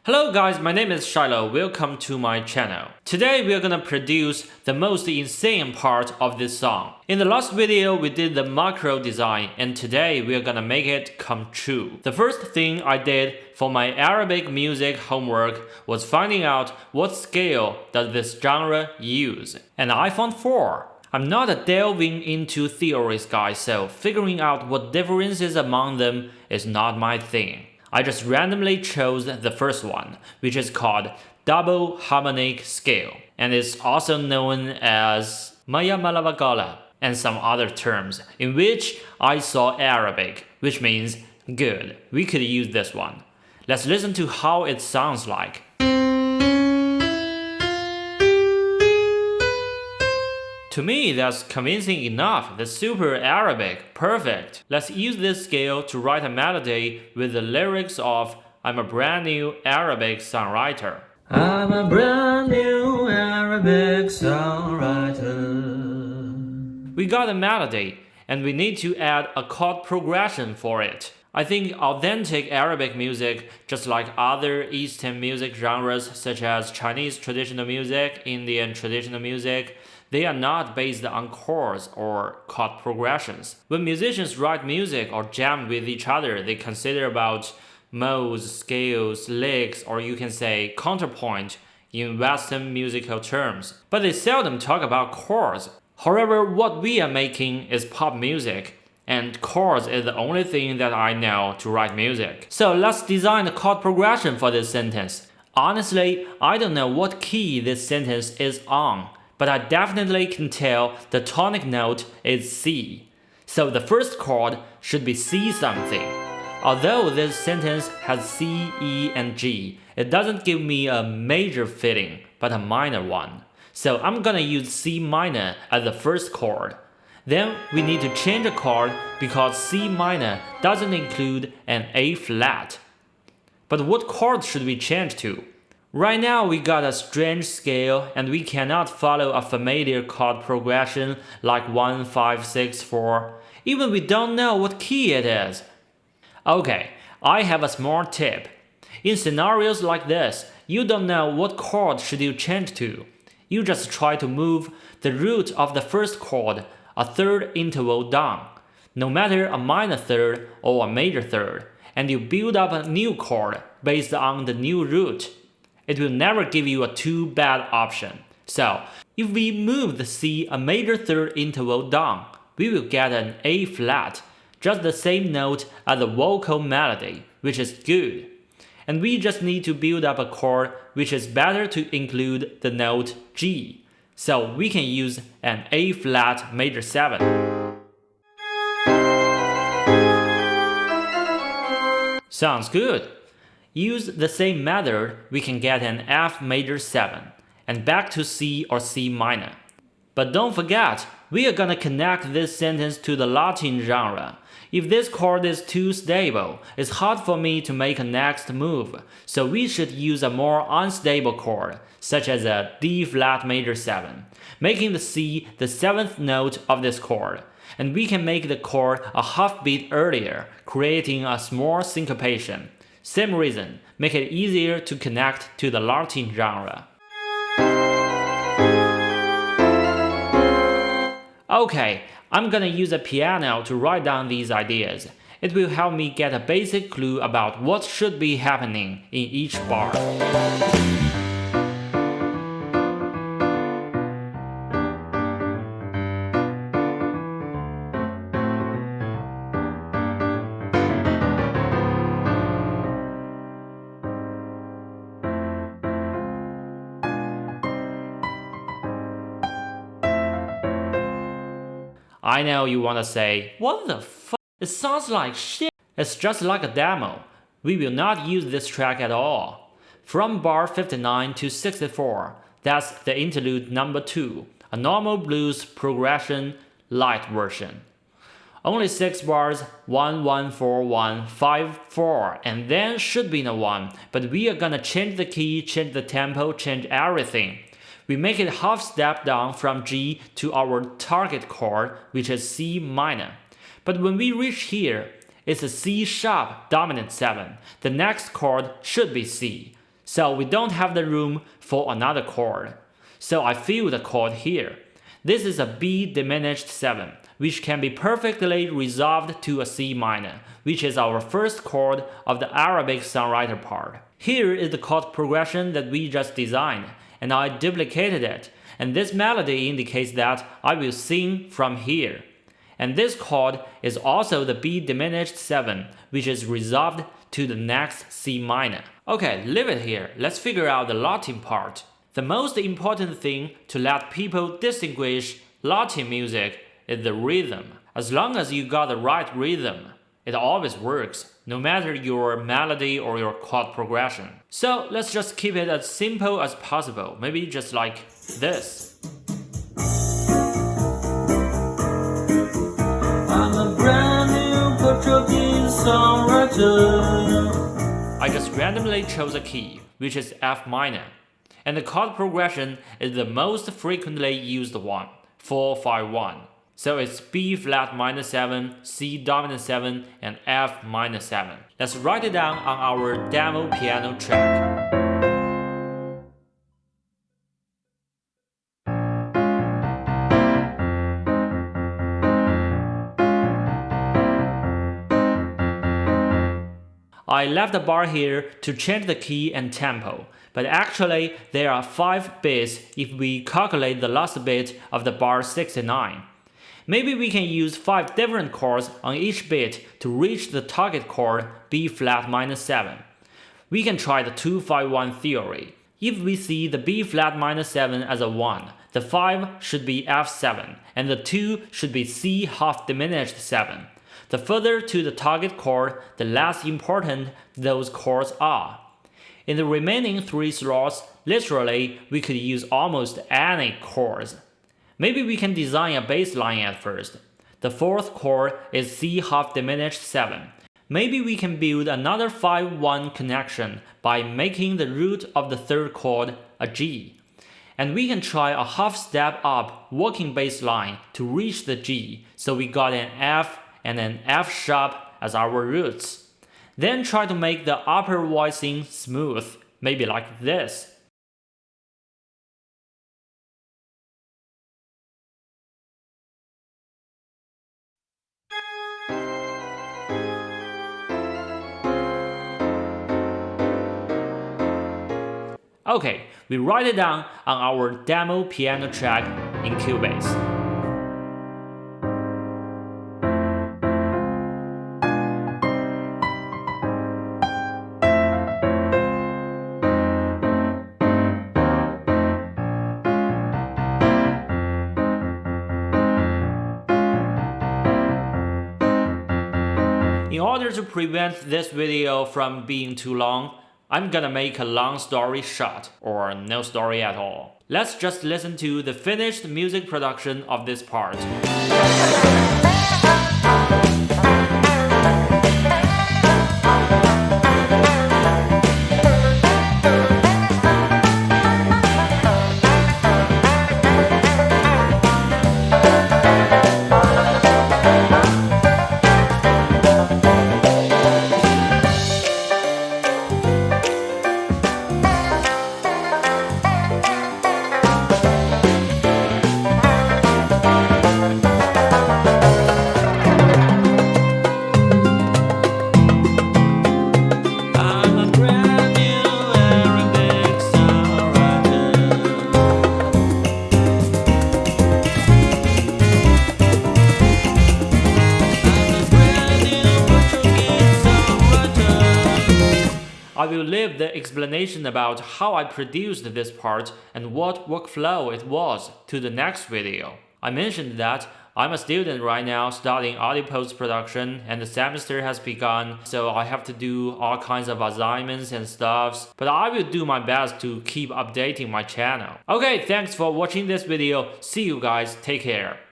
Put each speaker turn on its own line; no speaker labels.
Hello guys, my name is Shiloh. Welcome to my channel. Today we are gonna produce the most insane part of this song. In the last video we did the macro design and today we are gonna make it come true. The first thing I did for my Arabic music homework was finding out what scale does this genre use. And I found 4. I'm not a delving into theories guy, so figuring out what differences among them is not my thing. I just randomly chose the first one, which is called double harmonic scale, and is also known as Maya Malavagala and some other terms, in which I saw Arabic, which means good. We could use this one. Let's listen to how it sounds like. To me, that's convincing enough. That's super Arabic. Perfect. Let's use this scale to write a melody with the lyrics of I'm a brand new Arabic songwriter. I'm a brand new Arabic songwriter. We got a melody, and we need to add a chord progression for it. I think authentic Arabic music, just like other Eastern music genres such as Chinese traditional music, Indian traditional music, they are not based on chords or chord progressions. When musicians write music or jam with each other, they consider about modes, scales, licks, or you can say counterpoint in Western musical terms. But they seldom talk about chords. However, what we are making is pop music, and chords is the only thing that I know to write music. So let's design the chord progression for this sentence. Honestly, I don't know what key this sentence is on, but I definitely can tell the tonic note is C. So the first chord should be C something. Although this sentence has C, E, and G, it doesn't give me a major feeling, but a minor one. So I'm gonna use C minor as the first chord. Then we need to change a chord because C minor doesn't include an A flat. But what chord should we change to? Right now we got a strange scale and we cannot follow a familiar chord progression like 1, 5, 6, 4. Even we don't know what key it is. Okay, I have a small tip. In scenarios like this, you don't know what chord should you change to. You just try to move the root of the first chord a third interval down, no matter a minor third or a major third, and you build up a new chord based on the new root. It will never give you a too bad option. So, if we move the C a major third interval down, we will get an A flat, just the same note as the vocal melody, which is good. And we just need to build up a chord which is better to include the note G. So we can use an A flat major 7. Sounds good. Use the same method, we can get an F major 7, and back to C or C minor. But don't forget, we are gonna connect this sentence to the Latin genre. If this chord is too stable, it's hard for me to make a next move, so we should use a more unstable chord, such as a D flat major 7, making the C the 7th note of this chord. And we can make the chord a half beat earlier, creating a small syncopation. Same reason, make it easier to connect to the Latin genre. Okay, I'm gonna use a piano to write down these ideas. It will help me get a basic clue about what should be happening in each bar. I know you wanna say, what the fuck? It sounds like shit. It's just like a demo. We will not use this track at all. From bar 59 to 64, that's the interlude number 2, a normal blues progression light version. Only 6 bars, 1, 1, 4, 1, 5, 4, and then should be in a 1, but we are gonna change the key, change the tempo, change everything. We make it half step down from G to our target chord, which is C minor. But when we reach here, it's a C sharp dominant 7. The next chord should be C. so we don't have the room for another chord. So I fill the chord here. This is a B diminished 7, which can be perfectly resolved to a C minor, which is our first chord of the Arabic songwriter part. Here is the chord progression that we just designed, and I duplicated it, and this melody indicates that I will sing from here. And this chord is also the B diminished 7, which is resolved to the next C minor. Okay, leave it here. Let's figure out the Latin part. The most important thing to let people distinguish Latin music is the rhythm. As long as you got the right rhythm, it always works, no matter your melody or your chord progression. So let's just keep it as simple as possible, maybe just like this. I'm a brand new Portuguese songwriter. I just randomly chose a key, which is F minor. And the chord progression is the most frequently used one, 4-5-1. So it's B flat minor 7, C dominant 7, and F minor 7. Let's write it down on our demo piano track. I left the bar here to change the key and tempo, but actually there are 5 bits if we calculate the last bit of the bar 69. Maybe we can use 5 different chords on each bit to reach the target chord B flat minor 7. We can try the 2-5-1 theory. If we see the B flat minor 7 as a 1, the 5 should be F7, and the 2 should be C half diminished 7. The further to the target chord, the less important those chords are. In the remaining 3 slots, literally, we could use almost any chords. Maybe we can design a bass line at first. The 4th chord is C half diminished 7. Maybe we can build another 5-1 connection by making the root of the 3rd chord a G. And we can try a half step up working bass line to reach the G, so we got an F and an F sharp as our roots. Then try to make the upper voicing smooth, maybe like this. Okay, we write it down on our demo piano track in Cubase. In order to prevent this video from being too long, I'm gonna make a long story short, or no story at all. Let's just listen to the finished music production of this part. I will leave the explanation about how I produced this part and what workflow it was to the next video. I mentioned that I'm a student right now studying audio post-production and the semester has begun, so I have to do all kinds of assignments and stuffs, but I will do my best to keep updating my channel. Okay, thanks for watching this video. See you guys, take care.